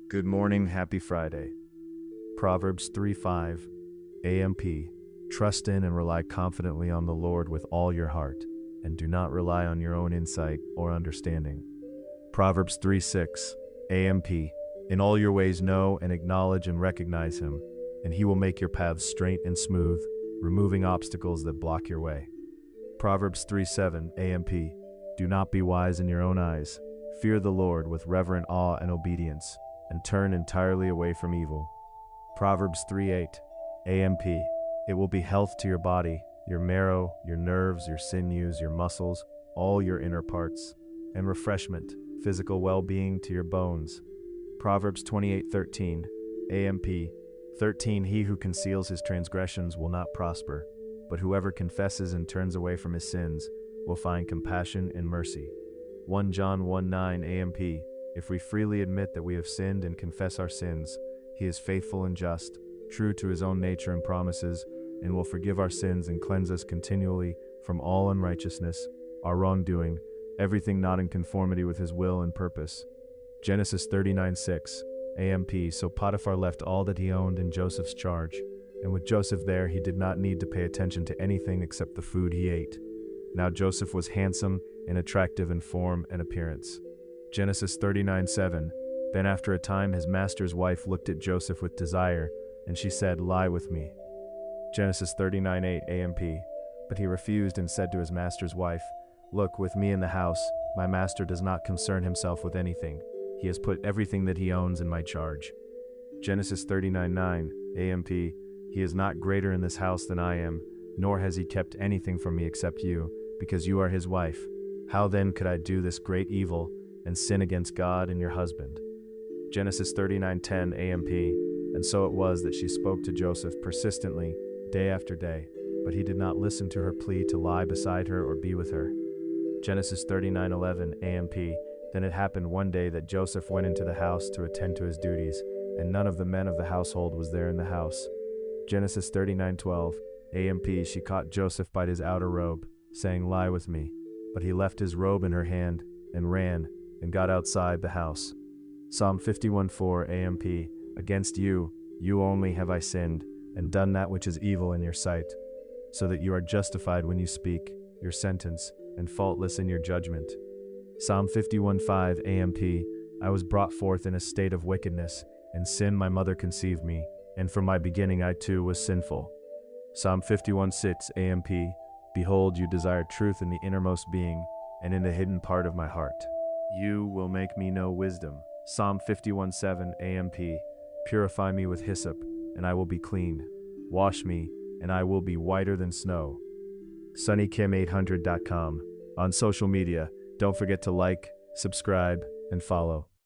Good morning, happy Friday. Proverbs 3:5 AMP. Trust in and rely confidently on the Lord with all your heart, and do not rely on your own insight or understanding. Proverbs 3:6 AMP. In all your ways know and acknowledge and recognize him, and he will make your paths straight and smooth, removing obstacles that block your way. Proverbs 3:7 AMP. Do not be wise in your own eyes. Fear the Lord with reverent awe and obedience, and turn entirely away from evil. Proverbs 3:8 AMP. It will be health to your body, your marrow, your nerves, your sinews, your muscles, all your inner parts, and refreshment, physical well-being to your bones. Proverbs 28:13 AMP. 13 He who conceals his transgressions will not prosper, but whoever confesses and turns away from his sins will find compassion and mercy. 1 John 1:9 AMP. If we freely admit that we have sinned and confess our sins, he is faithful and just, true to his own nature and promises, and will forgive our sins and cleanse us continually from all unrighteousness, our wrongdoing, everything not in conformity with his will and purpose. Genesis 39:6 AMP. So Potiphar left all that he owned in Joseph's charge, and with Joseph there he did not need to pay attention to anything except the food he ate. Now Joseph was handsome and attractive in form and appearance. Genesis 39:7 Then after a time his master's wife looked at Joseph with desire, and she said, "Lie with me." Genesis 39:8 AMP. But he refused and said to his master's wife, "Look, with me in the house, my master does not concern himself with anything. He has put everything that he owns in my charge." Genesis 39:9 AMP. He is not greater in this house than I am, nor has he kept anything from me except you, because you are his wife. How then could I do this great evil and sin against God and your husband? Genesis 39:10 AMP. And so it was that she spoke to Joseph persistently, day after day, but he did not listen to her plea to lie beside her or be with her. Genesis 39:11 AMP. Then it happened one day that Joseph went into the house to attend to his duties, and none of the men of the household was there in the house. Genesis 39:12 AMP. She caught Joseph by his outer robe, saying, "Lie with me." But he left his robe in her hand, and ran, and got outside the house. Psalm 51:4 AMP. Against you, you only have I sinned, and done that which is evil in your sight, so that you are justified when you speak your sentence, and faultless in your judgment. Psalm 51:5 AMP. I was brought forth in a state of wickedness, in sin my mother conceived me, and from my beginning I too was sinful. Psalm 51:6 AMP. Behold, you desire truth in the innermost being, and in the hidden part of my heart. You will make me know wisdom. Psalm 51:7 AMP. Purify me with hyssop, and I will be clean. Wash me, and I will be whiter than snow. SunnyKim800.com. On social media, don't forget to like, subscribe, and follow.